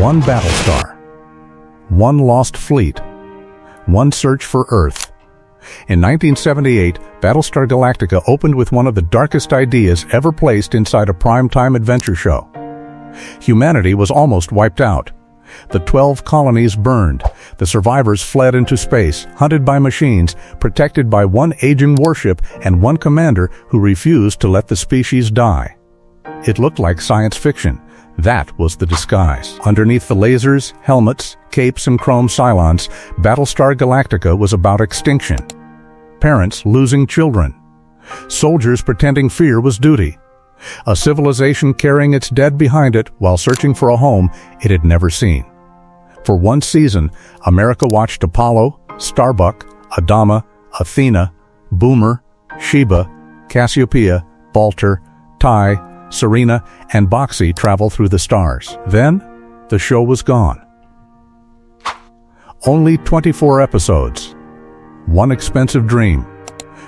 One Battlestar, one lost fleet, one search for Earth. In 1978, Battlestar Galactica opened with one of the darkest ideas ever placed inside a primetime adventure show. Humanity was almost wiped out. The 12 colonies burned. The survivors fled into space, hunted by machines, protected by one aging warship and one commander who refused to let the species die. It looked like science fiction. That was the disguise. Underneath the lasers, helmets, capes, and chrome Cylons, Battlestar Galactica was about extinction. Parents losing children. Soldiers pretending fear was duty. A civilization carrying its dead behind it while searching for a home it had never seen. For one season, America watched Apollo, Starbuck, Adama, Athena, Boomer, Sheba, Cassiopeia, Baltar, Tigh, Serina, and Boxey travel through the stars. Then, the show was gone. Only 24 episodes. One expensive dream.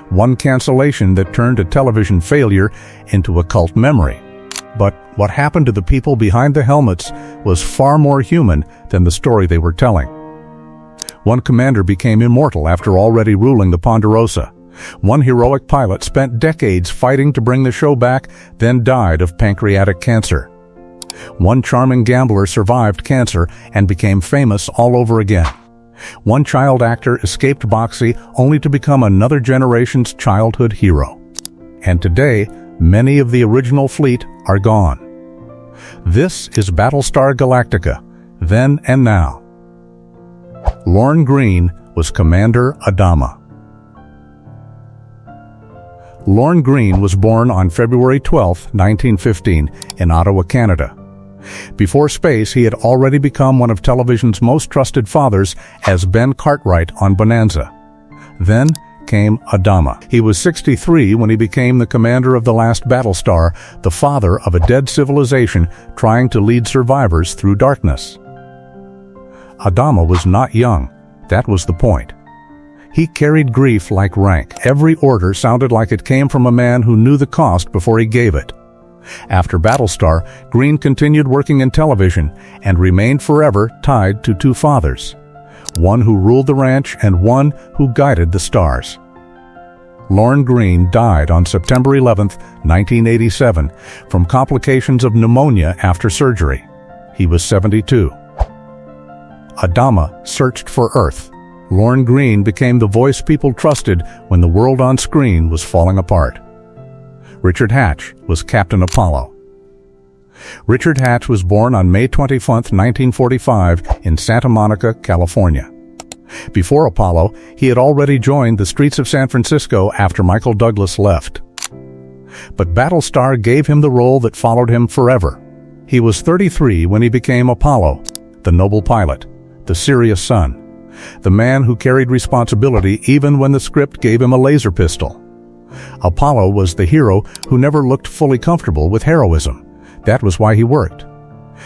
One cancellation that turned a television failure into a cult memory. But what happened to the people behind the helmets was far more human than the story they were telling. One commander became immortal after already ruling the Ponderosa. One heroic pilot spent decades fighting to bring the show back, then died of pancreatic cancer. One charming gambler survived cancer and became famous all over again. One child actor escaped Boxey only to become another generation's childhood hero. And today, many of the original fleet are gone. This is Battlestar Galactica, then and now. Lorne Greene was Commander Adama. Lorne Greene was born on February 12, 1915, in Ottawa, Canada. Before space, he had already become one of television's most trusted fathers as Ben Cartwright on Bonanza. Then came Adama. He was 63 when he became the commander of the last Battlestar, the father of a dead civilization trying to lead survivors through darkness. Adama was not young. That was the point. He carried grief like rank. Every order sounded like it came from a man who knew the cost before he gave it. After Battlestar, Greene continued working in television and remained forever tied to two fathers, one who ruled the ranch and one who guided the stars. Lorne Greene died on September 11, 1987, from complications of pneumonia after surgery. He was 72. Adama searched for Earth. Lorne Greene became the voice people trusted when the world on screen was falling apart. Richard Hatch was Captain Apollo. Richard Hatch was born on May 21, 1945, in Santa Monica, California. Before Apollo, he had already joined the streets of San Francisco after Michael Douglas left. But Battlestar gave him the role that followed him forever. He was 33 when he became Apollo, the noble pilot, the serious son, the man who carried responsibility even when the script gave him a laser pistol. Apollo was the hero who never looked fully comfortable with heroism. That was why he worked.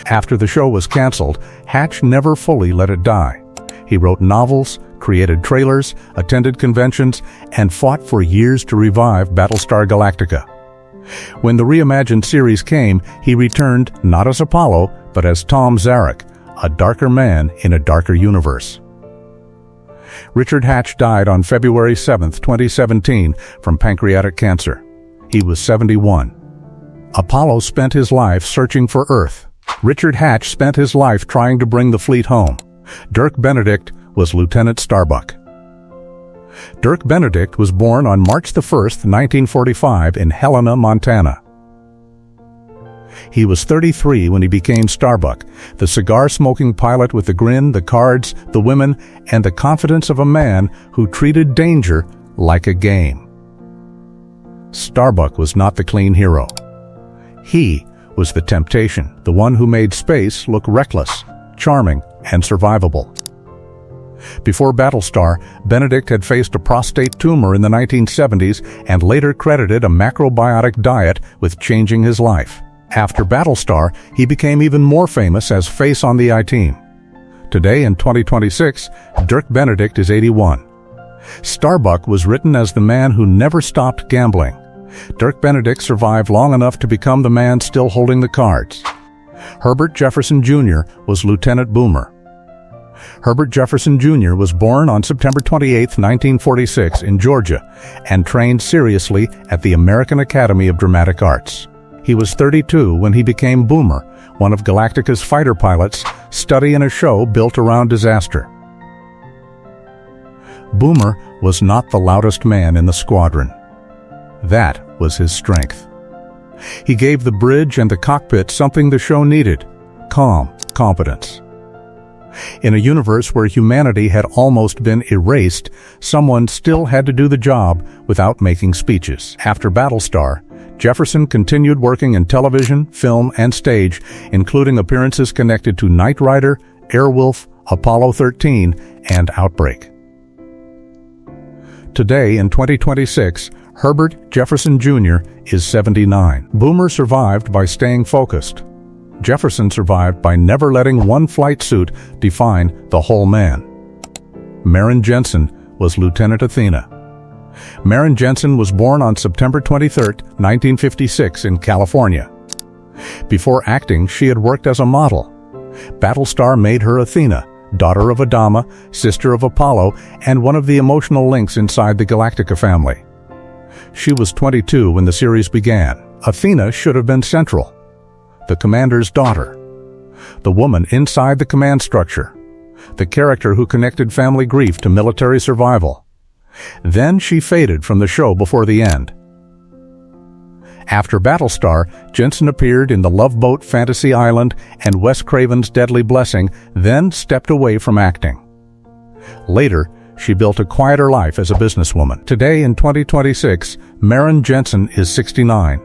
After the show was canceled, Hatch never fully let it die. He wrote novels, created trailers, attended conventions, and fought for years to revive Battlestar Galactica. When the reimagined series came, he returned not as Apollo, but as Tom Zarek, a darker man in a darker universe. Richard Hatch died on February 7, 2017, from pancreatic cancer. He was 71. Apollo spent his life searching for Earth. Richard Hatch spent his life trying to bring the fleet home. Dirk Benedict was Lieutenant Starbuck. Dirk Benedict was born on March 1, 1945, in Helena, Montana. He was 33 when he became Starbuck, the cigar-smoking pilot with the grin, the cards, the women, and the confidence of a man who treated danger like a game. Starbuck was not the clean hero. He was the temptation, the one who made space look reckless, charming, and survivable. Before Battlestar, Benedict had faced a prostate tumor in the 1970s and later credited a macrobiotic diet with changing his life. After Battlestar, he became even more famous as face on the I-Team. Today, in 2026, Dirk Benedict is 81. Starbuck was written as the man who never stopped gambling. Dirk Benedict survived long enough to become the man still holding the cards. Herbert Jefferson Jr. was Lieutenant Boomer. Herbert Jefferson Jr. was born on September 28, 1946 in Georgia and trained seriously at the American Academy of Dramatic Arts. He was 32 when he became Boomer, one of Galactica's fighter pilots, studying a show built around disaster. Boomer was not the loudest man in the squadron. That was his strength. He gave the bridge and the cockpit something the show needed: calm competence. In a universe where humanity had almost been erased, someone still had to do the job without making speeches. After Battlestar, Jefferson continued working in television, film, and stage, including appearances connected to Knight Rider, Airwolf, Apollo 13, and Outbreak. Today, in 2026, Herbert Jefferson Jr. is 79. Boomer survived by staying focused. Jefferson survived by never letting one flight suit define the whole man. Maren Jensen was Lieutenant Athena. Maren Jensen was born on September 23, 1956 in California. Before acting, she had worked as a model. Battlestar made her Athena, daughter of Adama, sister of Apollo, and one of the emotional links inside the Galactica family. She was 22 when the series began. Athena should have been central. The commander's daughter. The woman inside the command structure. The character who connected family grief to military survival. Then she faded from the show before the end. After Battlestar, Jensen appeared in The Love Boat, Fantasy Island, and Wes Craven's Deadly Blessing, then stepped away from acting. Later, she built a quieter life as a businesswoman. Today, in 2026, Maren Jensen is 69.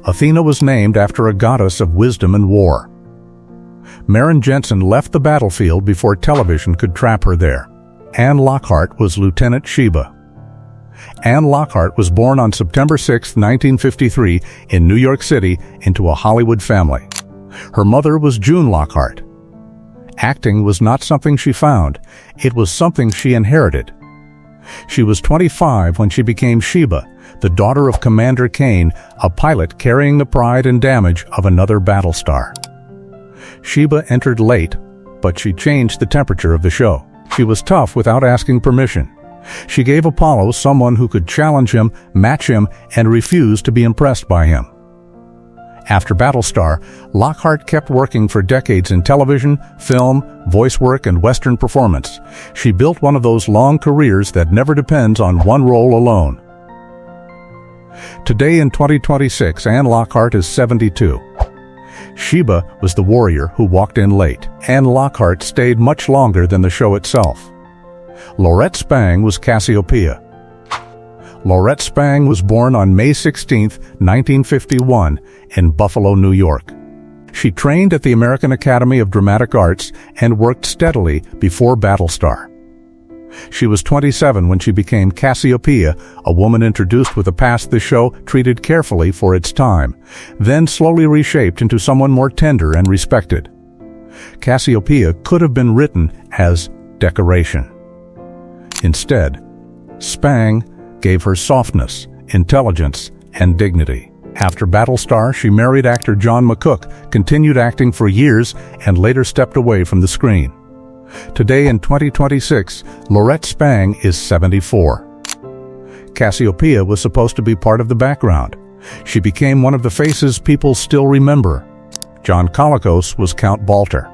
Athena was named after a goddess of wisdom and war. Maren Jensen left the battlefield before television could trap her there. Anne Lockhart was Lieutenant Sheba. Anne Lockhart was born on September 6, 1953, in New York City into a Hollywood family. Her mother was June Lockhart. Acting was not something she found, it was something she inherited. She was 25 when she became Sheba, the daughter of Commander Kane, a pilot carrying the pride and damage of another Battlestar. Sheba entered late, but she changed the temperature of the show. She was tough without asking permission. She gave Apollo someone who could challenge him, match him, and refuse to be impressed by him. After Battlestar, Lockhart kept working for decades in television, film, voice work, and Western performance. She built one of those long careers that never depends on one role alone. Today in 2026, Anne Lockhart is 72. Sheba was the warrior who walked in late. Anne Lockhart stayed much longer than the show itself. Laurette Spang was Cassiopea. Laurette Spang was born on May 16, 1951, in Buffalo, New York. She trained at the American Academy of Dramatic Arts and worked steadily before Battlestar. She was 27 when she became Cassiopea, a woman introduced with a past the show treated carefully for its time, then slowly reshaped into someone more tender and respected. Cassiopea could have been written as decoration. Instead, Spang gave her softness, intelligence, and dignity. After Battlestar, she married actor John McCook, continued acting for years, and later stepped away from the screen. Today in 2026, Laurette Spang is 74. Cassiopea was supposed to be part of the background. She became one of the faces people still remember. John Colicos was Count Baltar.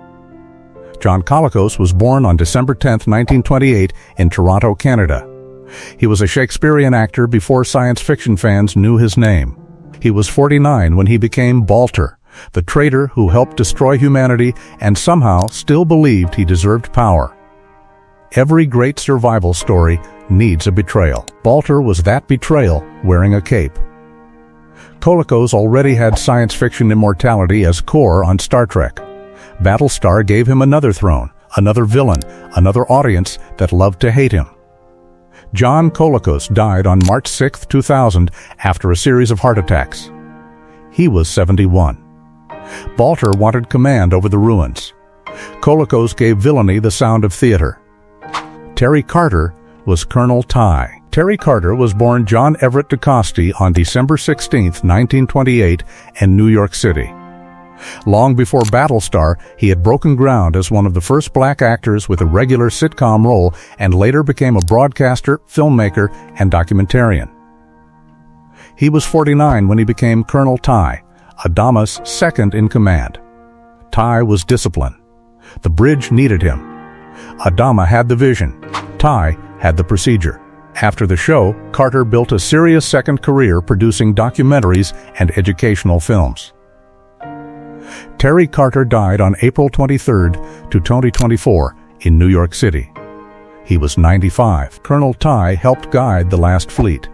John Colicos was born on December 10, 1928, in Toronto, Canada. He was a Shakespearean actor before science fiction fans knew his name. He was 49 when he became Baltar, the traitor who helped destroy humanity and somehow still believed he deserved power. Every great survival story needs a betrayal. Baltar was that betrayal wearing a cape. Colicos already had science fiction immortality as Core on Star Trek. Battlestar gave him another throne, another villain, another audience that loved to hate him. John Colicos died on March 6, 2000, after a series of heart attacks. He was 71. Baltar wanted command over the ruins. Colicos gave villainy the sound of theater. Terry Carter was Colonel Tigh. Terry Carter was born John Everett DeCoste on December 16, 1928, in New York City. Long before Battlestar, he had broken ground as one of the first black actors with a regular sitcom role and later became a broadcaster, filmmaker, and documentarian. He was 49 when he became Colonel Tigh, Adama's second in command. Tigh was disciplined. The bridge needed him. Adama had the vision. Tigh had the procedure. After the show, Carter built a serious second career producing documentaries and educational films. Terry Carter died on April 23, 2024, in New York City. He was 95. Colonel Tigh helped guide the last fleet.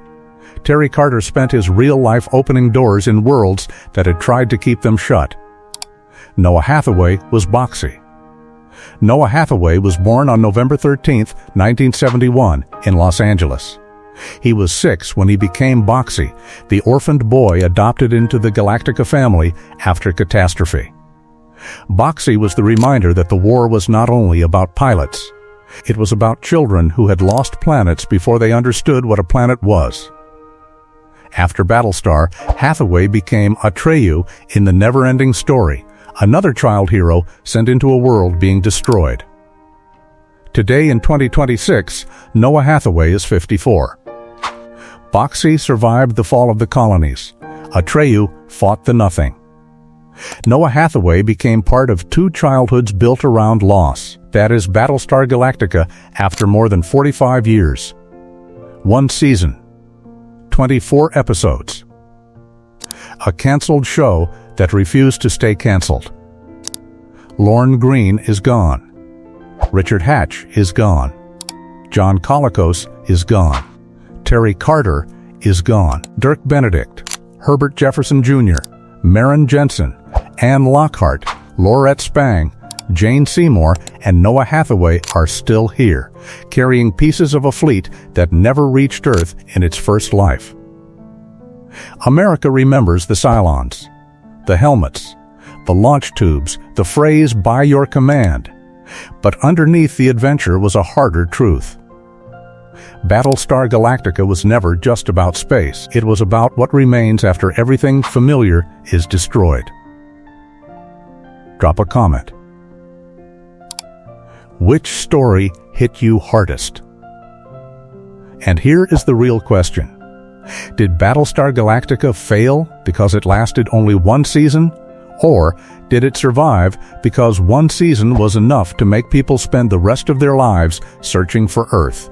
Terry Carter spent his real life opening doors in worlds that had tried to keep them shut. Noah Hathaway was Boxey. Noah Hathaway was born on November 13, 1971, in Los Angeles. He was 6 when he became Boxey, the orphaned boy adopted into the Galactica family after catastrophe. Boxey was the reminder that the war was not only about pilots. It was about children who had lost planets before they understood what a planet was. After Battlestar, Hathaway became Atreyu in The Never-Ending Story, another child hero sent into a world being destroyed. Today in 2026, Noah Hathaway is 54. Boxey survived the fall of the colonies. Atreyu fought the Nothing. Noah Hathaway became part of 2 childhoods built around loss, that is Battlestar Galactica, after more than 45 years. 1 season, 24 episodes. A canceled show that refused to stay canceled. Lorne Greene is gone. Richard Hatch is gone. John Colicos is gone. Terry Carter is gone. Dirk Benedict, Herbert Jefferson Jr., Maren Jensen, Anne Lockhart, Laurette Spang, Jane Seymour, and Noah Hathaway are still here, carrying pieces of a fleet that never reached Earth in its first life. America remembers the Cylons, the helmets, the launch tubes, the phrase "by your command." But underneath the adventure was a harder truth. Battlestar Galactica was never just about space. It was about what remains after everything familiar is destroyed. Drop a comment. Which story hit you hardest? And here is the real question. Did Battlestar Galactica fail because it lasted only 1 season? Or did it survive because 1 season was enough to make people spend the rest of their lives searching for Earth?